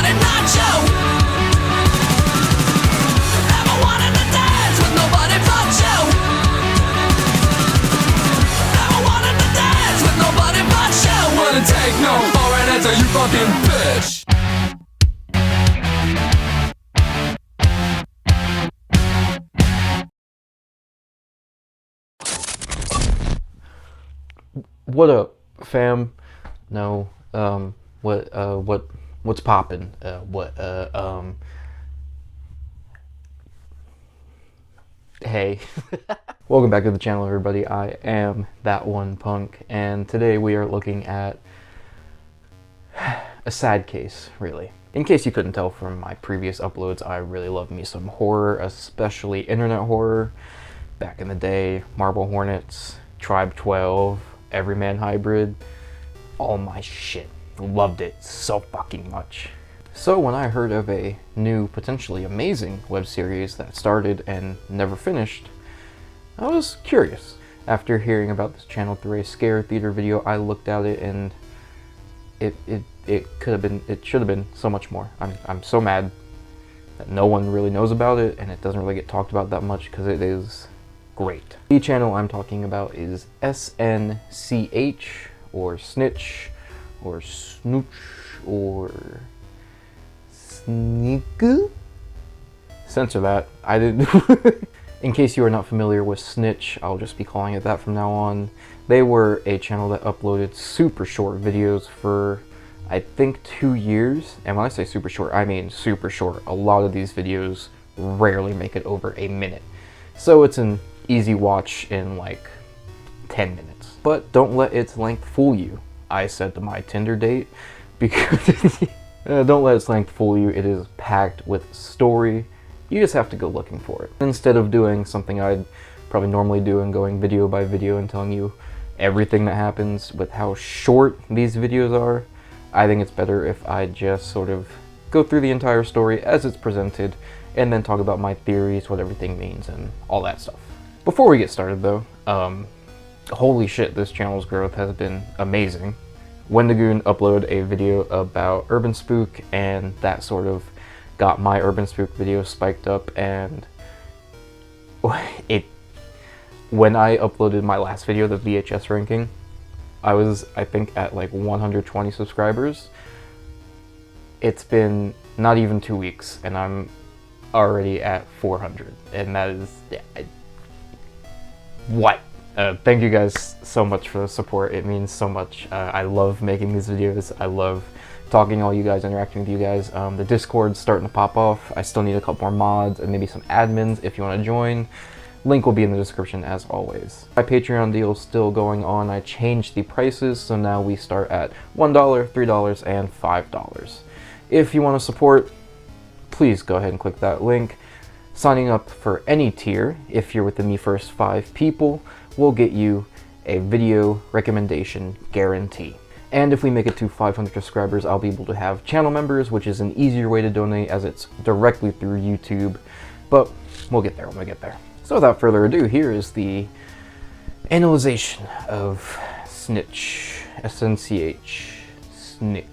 nobody but you. Never wanted to dance with nobody but you. Never wanted to dance with nobody but you. Wouldn't take no for an answer, you fucking bitch. What up, fam? No, what's poppin'? Hey. Welcome back to the channel, everybody. I am That One Punk, and today we are looking at a sad case, really. In case you couldn't tell from my previous uploads, I really love me some horror, especially internet horror. Back in the day, Marble Hornets, Tribe 12, Everyman Hybrid, all my shit. Loved it so fucking much. So when I heard of a new, potentially amazing web series that started and never finished, I was curious. After hearing about this channel through a scare theater video, I looked at it and it should have been so much more. I'm so mad that no one really knows about it and it doesn't really get talked about that much because it is great. The channel I'm talking about is SNCH, or Snitch, or Snooch, or Sneak. Censor that. I didn't. In case you are not familiar with Snitch, I'll just be calling it that from now on. They were a channel that uploaded super short videos for, I think, 2 years. And when I say super short, I mean super short. A lot of these videos rarely make it over a minute. So it's an easy watch in like 10 minutes. But don't let its length fool you, I said to my Tinder date, because don't let its length fool you. It is packed with story. You just have to go looking for it. Instead of doing something I'd probably normally do and going video by video and telling you everything that happens with how short these videos are, I think it's better if I just sort of go through the entire story as it's presented and then talk about my theories, what everything means, and all that stuff. Before we get started though, holy shit, this channel's growth has been amazing. Wendigoon uploaded a video about Urban Spook, and that sort of got my Urban Spook video spiked up, and when I uploaded my last video, the VHS ranking, I was, I think, at like 120 subscribers. It's been not even 2 weeks, and I'm already at 400, and that is, yeah, what? Thank you guys so much for the support. It means so much. I love making these videos. I love talking to all you guys, interacting with you guys. The Discord's starting to pop off. I still need a couple more mods and maybe some admins if you want to join. Link will be in the description as always. My Patreon deal is still going on. I changed the prices, so now we start at $1, $3, and $5. If you want to support, please go ahead and click that link. Signing up for any tier, if you're within the first 5 people, will get you a video recommendation guarantee. And if we make it to 500 subscribers, I'll be able to have channel members, which is an easier way to donate as it's directly through YouTube. But we'll get there when we get there. So without further ado, here is the analyzation of Snitch, SNCH, Snick,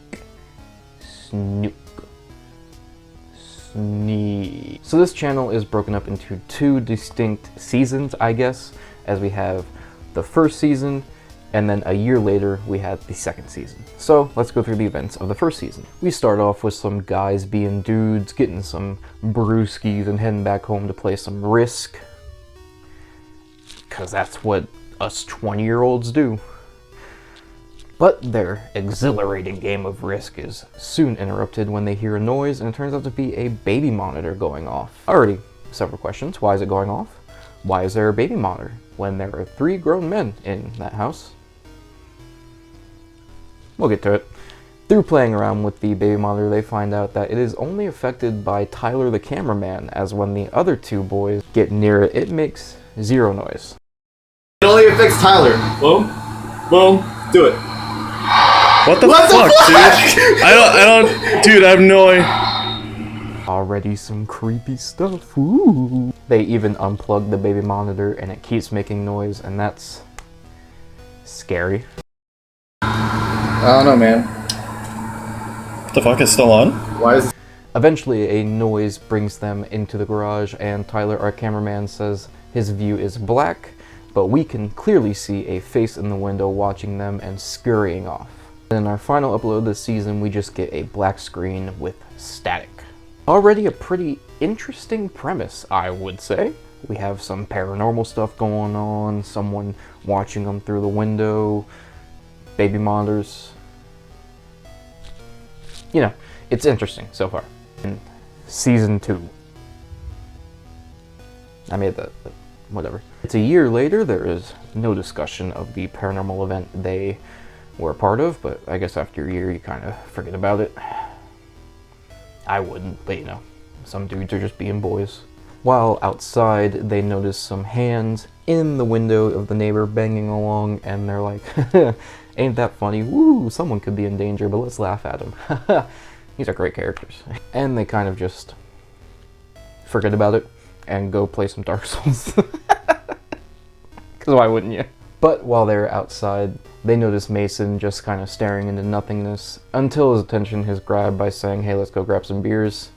Snook, Sneak. So this channel is broken up into 2 distinct seasons, I guess, as we have the first season, and then a year later we had the second season. So let's go through the events of the first season. We start off with some guys being dudes, getting some brewskis and heading back home to play some Risk, because that's what us 20-year-olds do. But their exhilarating game of Risk is soon interrupted when they hear a noise, and it turns out to be a baby monitor going off. Already, several questions. Why is it going off? Why is there a baby monitor when there are 3 grown men in that house? We'll get to it. Through playing around with the baby monitor, they find out that it is only affected by Tyler the cameraman, as when the other 2 boys get near it, it makes 0 noise. It only affects Tyler. Boom. Boom. Do it. What the fuck, dude? I don't, dude, I have no idea. Already some creepy stuff. Ooh. They even unplug the baby monitor and it keeps making noise, and that's scary. I don't know, man. What the fuck, is still on? Why is Eventually, a noise brings them into the garage, and Tyler, our cameraman, says his view is black, but we can clearly see a face in the window watching them and scurrying off. In our final upload this season, we just get a black screen with static. Already a pretty interesting premise, I would say. We have some paranormal stuff going on, someone watching them through the window, baby monitors. You know, it's interesting so far. In season 2. I made that, but whatever. It's a year later, there is no discussion of the paranormal event they were a part of, but I guess after a year you kind of forget about it. I wouldn't, but you know, some dudes are just being boys. While outside, they notice some hands in the window of the neighbor banging along, and they're like, ain't that funny? Woo, someone could be in danger, but let's laugh at him. These are great characters. And they kind of just forget about it and go play some Dark Souls. Because why wouldn't you? But while they're outside, they notice Mason just kind of staring into nothingness until his attention is grabbed by saying, hey, let's go grab some beers.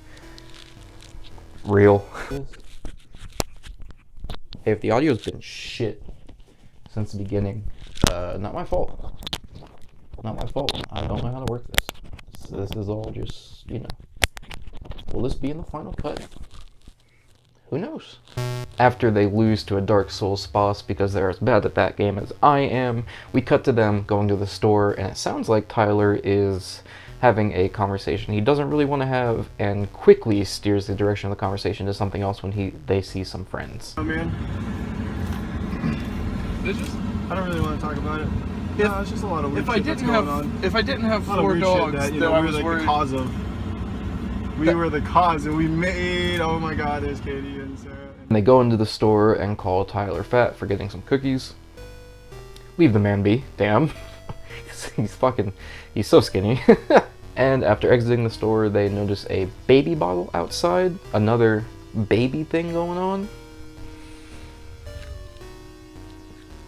Real. Hey, if the audio's been shit since the beginning, not my fault. Not my fault. I don't know how to work this. So this is all just, you know. Will this be in the final cut? Who knows? After they lose to a Dark Souls boss because they're as bad at that game as I am, we cut to them going to the store, and it sounds like Tyler is having a conversation he doesn't really want to have, and quickly steers the direction of the conversation to something else when they see some friends. Oh man. I don't really want to talk about it. Yeah, it's just a lot of weird shit that's going on. If I didn't have A lot of 4 weird dogs shit that, you that know, I we were was like worried. the cause of. We were the cause, and we made. Oh my God, there's Katie and Sarah. And they go into the store and call Tyler fat for getting some cookies. Leave the man be, damn. He's so skinny. And after exiting the store, they notice a baby bottle outside. Another baby thing going on.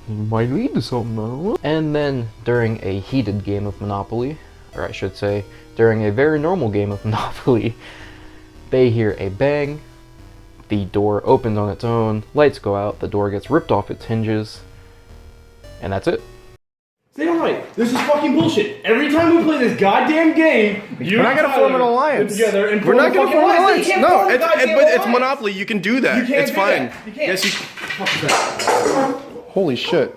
Might lead to something, I don't know. And then, during a heated game of Monopoly, or I should say, during a very normal game of Monopoly, they hear a bang, the door opens on its own, lights go out, the door gets ripped off its hinges, and that's it. Stay on right. This is fucking bullshit. Every time we play this goddamn game, We're not gonna form an alliance. Together and We're not gonna form an alliance. You No, can't form a goddamn it's alliance. Monopoly. You can do that. You can't It's do fine. that. You can't. Yes, you. Fuck is that? Holy shit.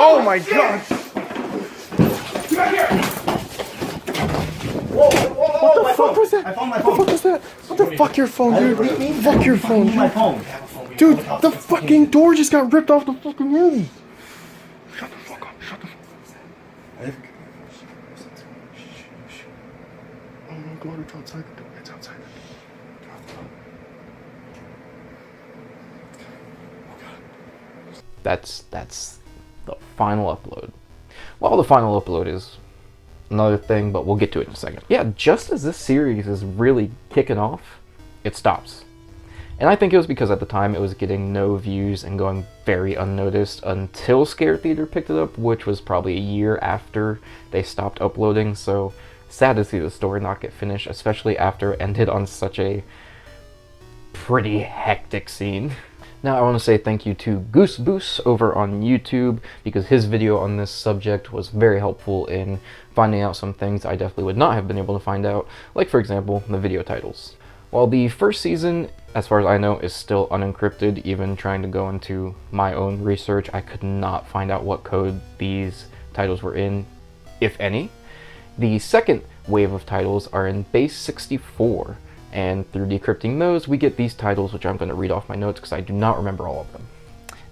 Oh my God. Get back here. Whoa, What the fuck was that? I found my What phone. the fuck was that? What the fuck your phone, dude? Fuck your phone, My dude. phone. Dude, the fucking door just got ripped off the fucking room. Shut the fuck up. Shut the fuck up. Oh my God, it's outside the door. It's outside the door. That's the final upload. Well, the final upload is another thing, but we'll get to it in a second. Yeah, just as this series is really kicking off, it stops. And I think it was because at the time it was getting no views and going very unnoticed until Scare Theater picked it up, which was probably a year after they stopped uploading, so sad to see the story not get finished, especially after it ended on such a pretty hectic scene. Now I want to say thank you to GooseBoose over on YouTube, because his video on this subject was very helpful in finding out some things I definitely would not have been able to find out, like for example, the video titles. While the first season, as far as I know, is still unencrypted, even trying to go into my own research, I could not find out what code these titles were in, if any. The second wave of titles are in base 64, and through decrypting those, we get these titles, which I'm going to read off my notes because I do not remember all of them.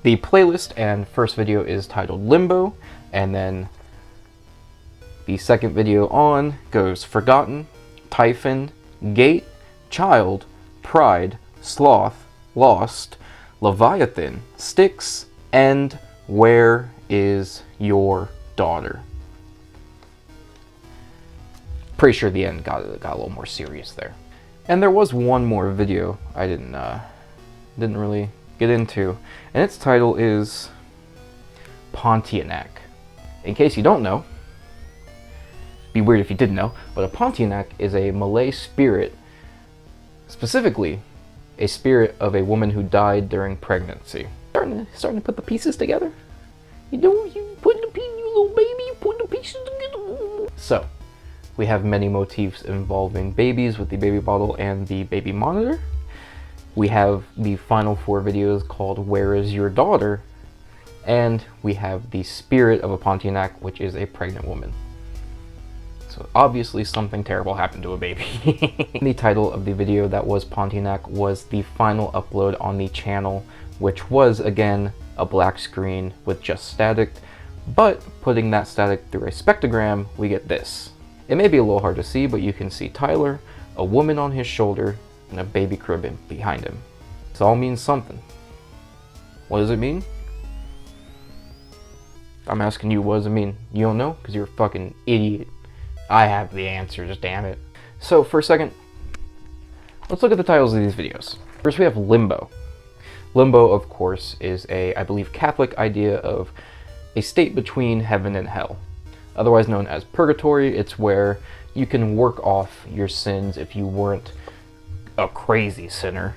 The playlist and first video is titled Limbo, and then the second video on goes Forgotten, Typhon, Gate, Child, Pride, Sloth, Lost, Leviathan, Styx, and Where is Your Daughter? Pretty sure the end got a little more serious there. And there was one more video I didn't really get into, and its title is Pontianak. In case you don't know, be weird if you didn't know, but a Pontianak is a Malay spirit, specifically a spirit of a woman who died during pregnancy. Starting to put the pieces together? You put the pieces, you little baby, you put the pieces together. So, we have many motifs involving babies with the baby bottle and the baby monitor. We have the final 4 videos called Where Is Your Daughter? And we have the spirit of a Pontianak, which is a pregnant woman. So obviously something terrible happened to a baby. The title of the video that was Pontianak was the final upload on the channel, which was, again, a black screen with just static, but putting that static through a spectrogram, we get this. It may be a little hard to see, but you can see Tyler, a woman on his shoulder, and a baby crib behind him. This all means something. What does it mean? I'm asking you, what does it mean? You don't know? Because you're a fucking idiot. I have the answers, damn it. So, for a second, let's look at the titles of these videos. First, we have Limbo. Limbo, of course, is a, I believe, Catholic idea of a state between heaven and hell. Otherwise known as purgatory. It's where you can work off your sins if you weren't a crazy sinner,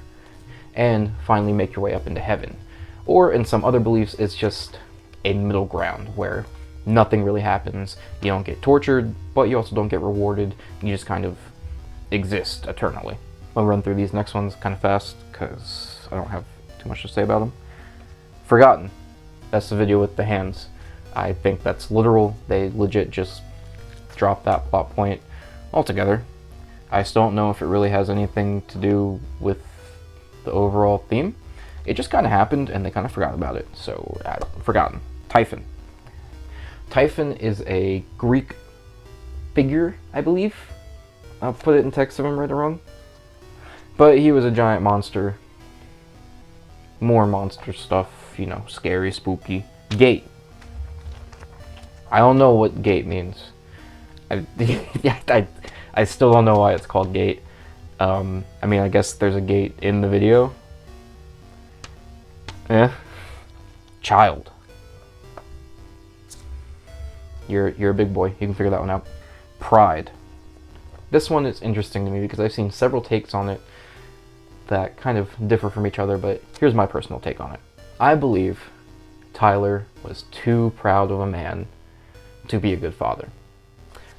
and finally make your way up into heaven. Or, in some other beliefs, it's just a middle ground where nothing really happens. You don't get tortured, but you also don't get rewarded. You just kind of exist eternally. I'll run through these next ones kind of fast because I don't have too much to say about them. Forgotten. That's the video with the hands. I think that's literal. They legit just dropped that plot point altogether. I still don't know if it really has anything to do with the overall theme. It just kind of happened and they kind of forgot about it. So, Forgotten. Typhon. Typhon is a Greek figure, I believe. I'll put it in text if I'm right or wrong. But he was a giant monster. More monster stuff, you know, scary, spooky. Gate. I don't know what gate means. I still don't know why it's called gate. I mean, I guess there's a gate in the video. Yeah. Child. You're a big boy. You can figure that one out. Pride. This one is interesting to me because I've seen several takes on it that kind of differ from each other, but here's my personal take on it. I believe Tyler was too proud of a man to be a good father.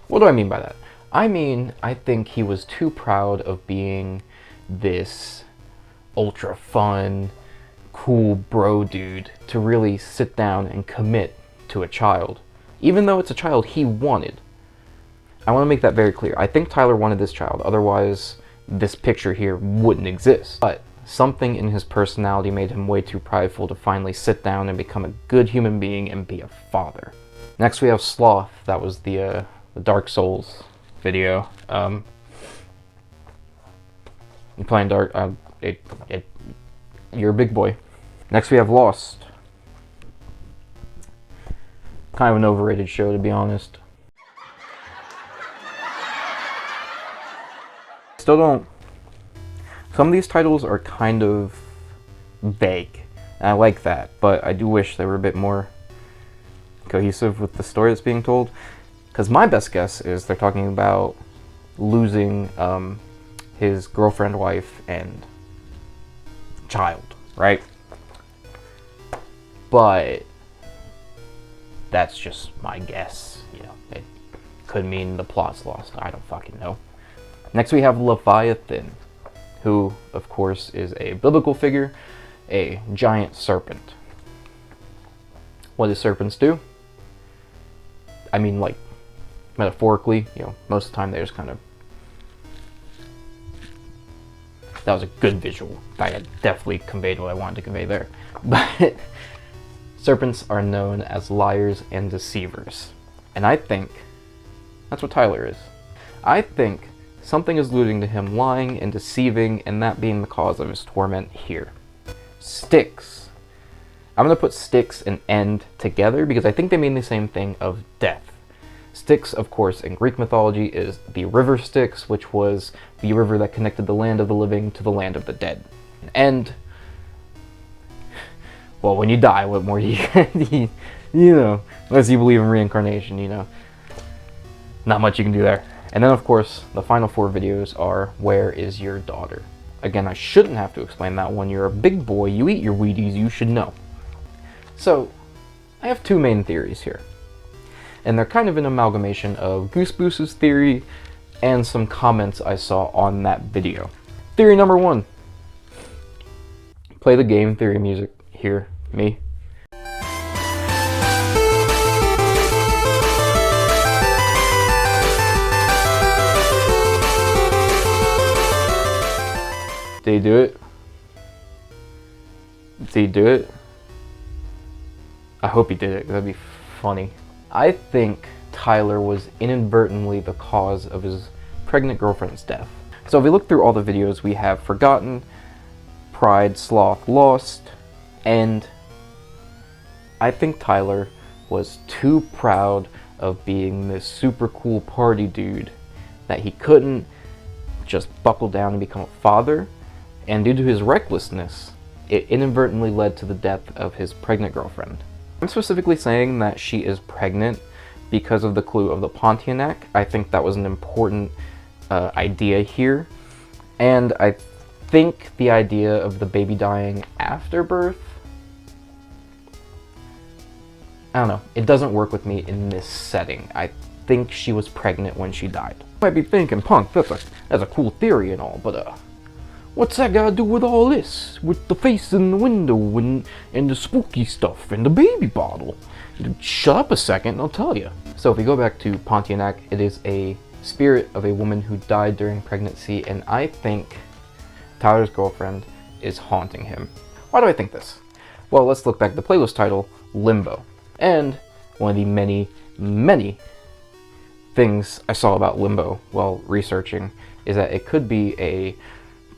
What do I mean by that? I mean, I think he was too proud of being this ultra fun, cool bro dude to really sit down and commit to a child. Even though it's a child he wanted. I want to make that very clear. I think Tyler wanted this child, otherwise this picture here wouldn't exist. But something in his personality made him way too prideful to finally sit down and become a good human being and be a father. Next we have Sloth. That was the Dark Souls video. You playing Dark... you're a big boy. Next we have Lost. Kind of an overrated show, to be honest. Still don't... Some of these titles are kind of vague, and I like that, but I do wish they were a bit more cohesive with the story that's being told. Because my best guess is they're talking about losing his girlfriend, wife, and child, right? But that's just my guess, you know. It could mean the plot's lost. I don't fucking know. Next we have Leviathan, who, of course, is a biblical figure, a giant serpent. What do serpents do? I mean, like, metaphorically, you know, most of the time they just kind of... That was a good visual. I definitely conveyed what I wanted to convey there. But serpents are known as liars and deceivers. And I think that's what Tyler is. I think something is alluding to him lying and deceiving, and that being the cause of his torment here. Styx. I'm going to put Styx and end together because I think they mean the same thing of death. Styx, of course, in Greek mythology is the river Styx, which was the river that connected the land of the living to the land of the dead. And, well, when you die, what more do you, you know, unless you believe in reincarnation, you know. not much you can do there. And then of course, the final 4 videos are Where is Your Daughter? Again, I shouldn't have to explain that one. You're a big boy, you eat your Wheaties, you should know. So, I have 2 main theories here. And they're kind of an amalgamation of GooseBoose's theory and some comments I saw on that video. Theory number 1. Play the game theory music. Hear me. Did he do it? Did he do it? I hope he did it, 'cause that'd be funny. I think Tyler was inadvertently the cause of his pregnant girlfriend's death. So if we look through all the videos, we have Forgotten, Pride, Sloth, Lost, and I think Tyler was too proud of being this super cool party dude that he couldn't just buckle down and become a father, and due to his recklessness, it inadvertently led to the death of his pregnant girlfriend. I'm specifically saying that she is pregnant because of the clue of the Pontiac. I think that was an important idea here, and I think the idea of the baby dying after birth, I don't know, it doesn't work with me in this setting. I think she was pregnant when she died. You might be thinking, Punk, that's a cool theory and all, but what's that got to do with all this? With the face in the window and the spooky stuff and the baby bottle? Shut up a second and I'll tell you. So if we go back to Pontiac, it is a spirit of a woman who died during pregnancy, and I think Tyler's girlfriend is haunting him. Why do I think this? Well, let's look back at the playlist title, Limbo. And one of the many, many things I saw about Limbo while researching is that it could be a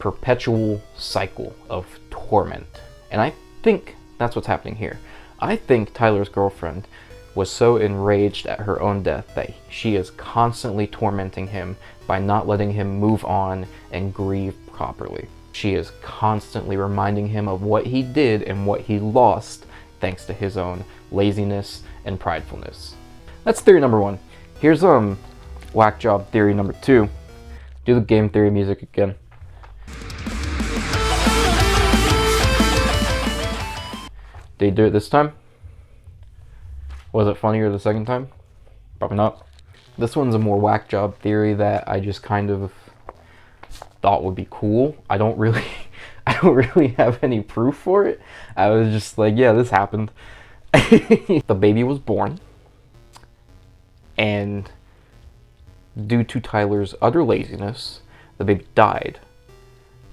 perpetual cycle of torment. And I think that's what's happening here. I think Tyler's girlfriend was so enraged at her own death that she is constantly tormenting him by not letting him move on and grieve properly. She is constantly reminding him of what he did and what he lost thanks to his own laziness and pridefulness. That's theory number 1. Here's whack job theory number 2. Do the game theory music again. Did he do it this time? Was it funnier the second time? Probably not. This one's a more whack job theory that I just kind of thought would be cool. I don't really have any proof for it. I was just like, yeah, this happened. The baby was born, and due to Tyler's utter laziness, the baby died.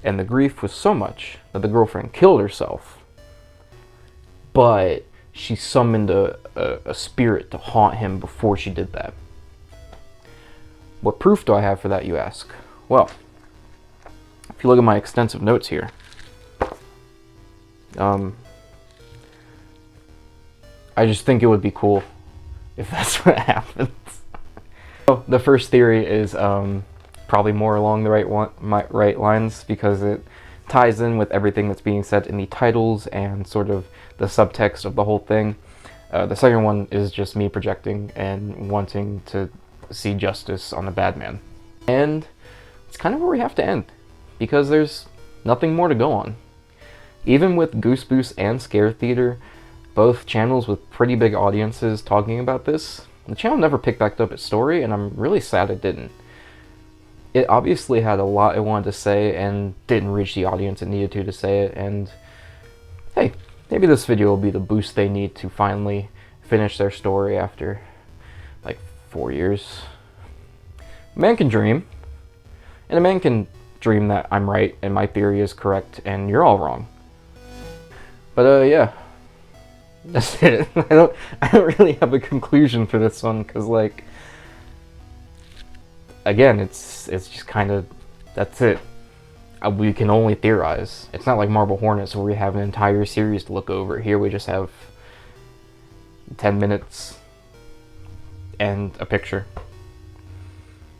And the grief was so much that the girlfriend killed herself. But she summoned a spirit to haunt him before she did that. What proof do I have for that, you ask? Well, if you look at my extensive notes here, I just think it would be cool if that's what happens. So the first theory is probably more along the right lines, because it ties in with everything that's being said in the titles and sort of the subtext of the whole thing. The second one is just me projecting and wanting to see justice on the bad man. And it's kind of where we have to end, because there's nothing more to go on. Even with GooseBoose and Scare Theater, both channels with pretty big audiences talking about this, the channel never picked back up its story, and I'm really sad it didn't. It obviously had a lot it wanted to say and didn't reach the audience it needed to say it, and hey, maybe this video will be the boost they need to finally finish their story after like 4 years. A man can dream, and a man can dream that I'm right and my theory is correct and you're all wrong. But yeah, that's it. I don't really have a conclusion for this one, because like, again, it's just kind of, that's it. We can only theorize. It's not like Marble Hornets where we have an entire series to look over. Here we just have 10 minutes and a picture.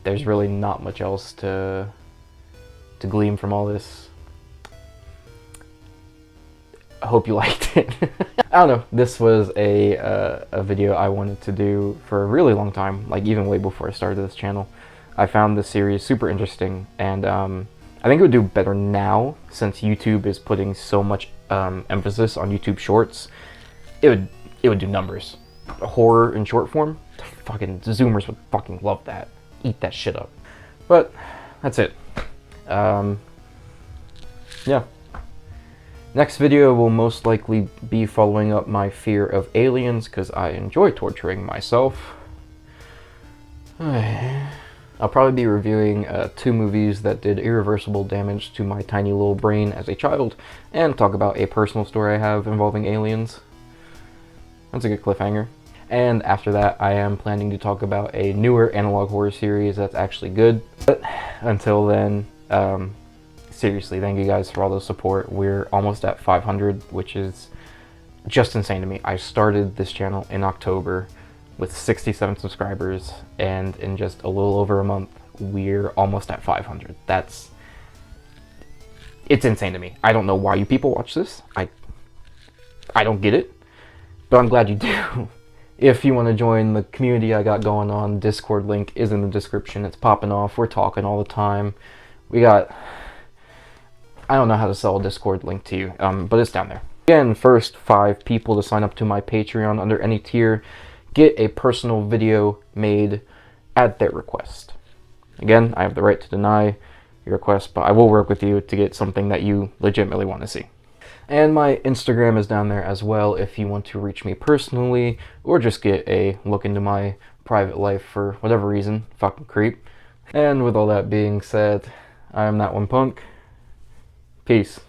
There's really not much else to glean from all this. I hope you liked it. I don't know, this was a video I wanted to do for a really long time, like even way before I started this channel. I found this series super interesting, and I think it would do better now since YouTube is putting so much emphasis on YouTube Shorts. It would do numbers. Horror in short form, fucking Zoomers would fucking love that. Eat that shit up. But that's it. Yeah. Next video will most likely be following up my fear of aliens, because I enjoy torturing myself. I'll probably be reviewing 2 movies that did irreversible damage to my tiny little brain as a child, and talk about a personal story I have involving aliens. That's a good cliffhanger. And after that, I am planning to talk about a newer analog horror series that's actually good. But until then, seriously, thank you guys for all the support. We're almost at 500, which is just insane to me. I started this channel in October with 67 subscribers, and in just a little over a month, we're almost at 500. It's insane to me. I don't know why you people watch this. I don't get it, but I'm glad you do. If you want to join the community I got going on, Discord link is in the description. It's popping off. We're talking all the time. We got... I don't know how to sell a Discord link to you, but it's down there. Again, first 5 people to sign up to my Patreon under any tier get a personal video made at their request. Again, I have the right to deny your request, but I will work with you to get something that you legitimately want to see. And my Instagram is down there as well if you want to reach me personally, or just get a look into my private life for whatever reason. Fucking creep. And with all that being said, I am that one punk. Peace.